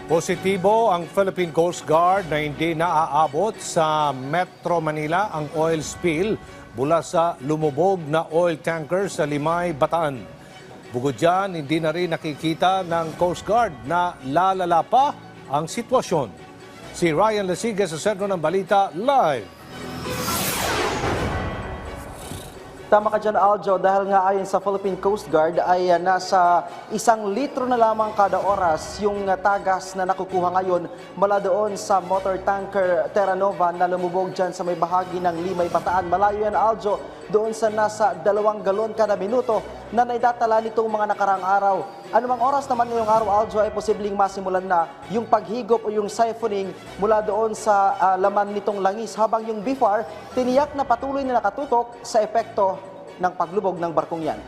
Positibo ang Philippine Coast Guard na hindi naaabot sa Metro Manila ang oil spill mula sa lumubog na oil tanker sa Limay, Bataan. Bukod dyan, hindi na rin nakikita ng Coast Guard na lalala pa ang sitwasyon. Si Ryan Lasigas sa sentro ng balita live. Tama ka dyan, Aljo, dahil nga ayon sa Philippine Coast Guard ay nasa 1 litro na lamang kada oras yung tagas na nakukuha ngayon mula doon sa motor tanker Terra Nova na lumubog dyan sa may bahagi ng Limay, Bataan. Malayo yan, Aljo, doon sa nasa 2 galon kada minuto na naitatala nitong mga nakarang araw. Anumang oras naman ngayong araw, Aljo, ay posibleng masimulan na yung paghigop o yung siphoning mula doon sa laman nitong langis, habang yung BFAR tiniyak na patuloy na nakatutok sa epekto ng paglubog ng barkong yan.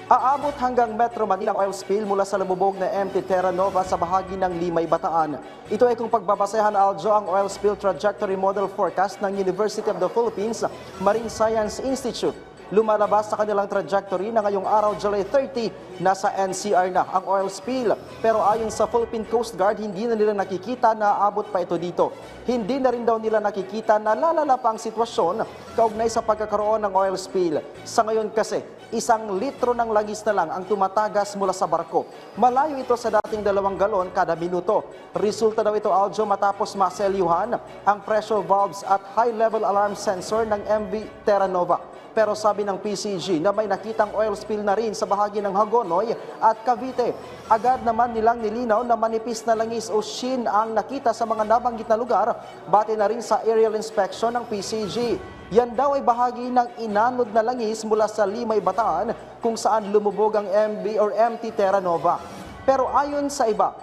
Aabot hanggang Metro Manila ang oil spill mula sa lumubog na MT Terra Nova sa bahagi ng Limay, Bataan. Ito ay kung pagbabasehan, Aljo, ang oil spill trajectory model forecast ng University of the Philippines Marine Science Institute. Lumalabas sa kanilang trajectory na ngayong araw, July 30, nasa NCR na ang oil spill. Pero ayon sa Philippine Coast Guard, hindi na nila nakikita na aabot pa ito dito. Hindi na rin daw nila nakikita na lalala pa ang sitwasyon kaugnay sa pagkakaroon ng oil spill. Sa ngayon kasi, 1 litro ng langis na lang ang tumatagas mula sa barko. Malayo ito sa dating 2 galon kada minuto. Resulta daw ito, Aljo, matapos maselyuhan ang pressure valves at high-level alarm sensor ng MV Terra Nova. Pero sabi ng PCG na may nakitang oil spill na rin sa bahagi ng Hagonoy at Cavite. Agad naman nilang nilinaw na manipis na langis o sheen ang nakita sa mga nabanggit na lugar, bati na rin sa aerial inspection ng PCG. Yan daw ay bahagi ng inanod na langis mula sa Limay, Bataan kung saan lumubog ang MV or MT Terra Nova. Pero ayon sa iba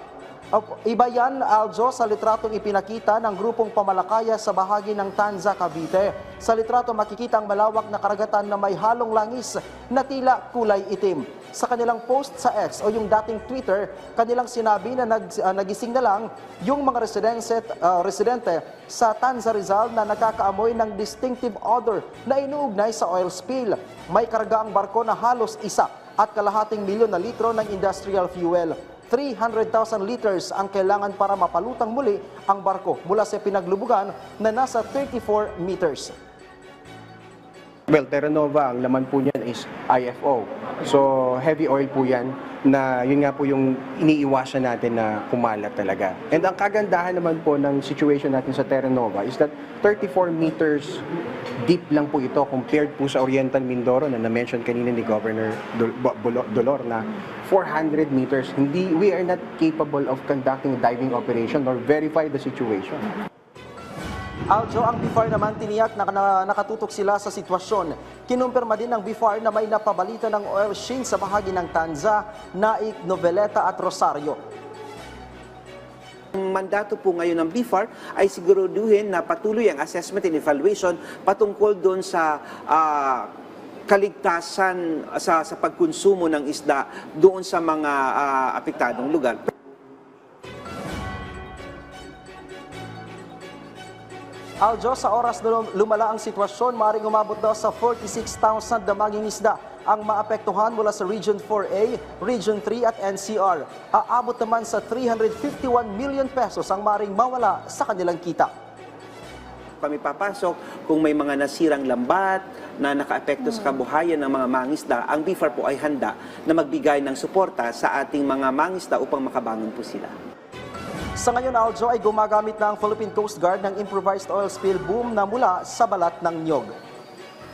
yan, Aljo, sa litratong ipinakita ng grupong pamalakaya sa bahagi ng Tanza, Cavite. Sa litrato makikita ang malawak na karagatan na may halong langis na tila kulay itim. Sa kanilang post sa X o yung dating Twitter, kanilang sinabi na nagising na lang yung mga residente sa Tanza, Rizal na nakakaamoy ng distinctive odor na inuugnay sa oil spill. May karga ang barko na halos 1.2 milyon na litro ng industrial fuel. 300,000 liters ang kailangan para mapalutang muli ang barko mula sa pinaglubugan na nasa 34 meters. Well, Terra Nova, ang laman po niyan is IFO. So, heavy oil po yan na yun nga po yung iniiwasan natin na kumalat talaga. And ang kagandahan naman po ng situation natin sa Terra Nova is that 34 meters deep lang po ito compared po sa Oriental Mindoro na na-mention kanina ni Governor Dolor na 400 meters. We are not capable of conducting a diving operation or verify the situation. Aljo, ang BFAR naman tiniyak na nakatutok sila sa sitwasyon. Kinumpirma din ng BFAR na may napabalita ng oil sheen sa bahagi ng Tanza, Naik, Noveleta at Rosario. Ang mandato po ngayon ng BFAR ay siguraduhin na patuloy ang assessment and evaluation patungkol doon sa kaligtasan sa pagkonsumo ng isda doon sa mga apektadong lugar. Aljo, sa oras na lumala ang sitwasyon, maaaring umabot daw sa 46,000 damaging isda ang maapektuhan mula sa Region 4A, Region 3 at NCR. Aabot naman sa 351 million pesos ang maaaring mawala sa kanilang kita. Kami papasok kung may mga nasirang lambat na nakaapekto sa kabuhayan ng mga mangisda, ang BFAR po ay handa na magbigay ng suporta sa ating mga mangisda upang makabangon po sila. Sa ngayon, Aljo, ay gumagamit na ang Philippine Coast Guard ng improvised oil spill boom na mula sa balat ng niyog.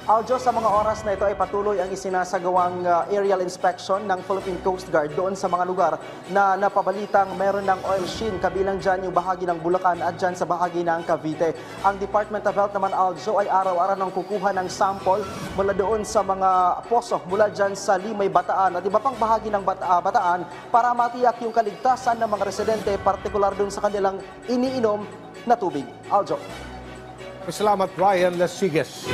Aljo, sa mga oras na ito ay patuloy ang isinasagawang aerial inspection ng Philippine Coast Guard doon sa mga lugar na napabalitang meron ng oil sheen, kabilang dyan yung bahagi ng Bulacan at dyan sa bahagi ng Cavite. Ang Department of Health naman, Aljo, ay araw-araw nang kukuha ng sample mula doon sa mga poso mula dyan sa Limay, Bataan at iba pang bahagi ng Bataan para matiyak yung kaligtasan ng mga residente, partikular doon sa kanilang iniinom na tubig. Aljo. Salamat, Ryan Lasigas.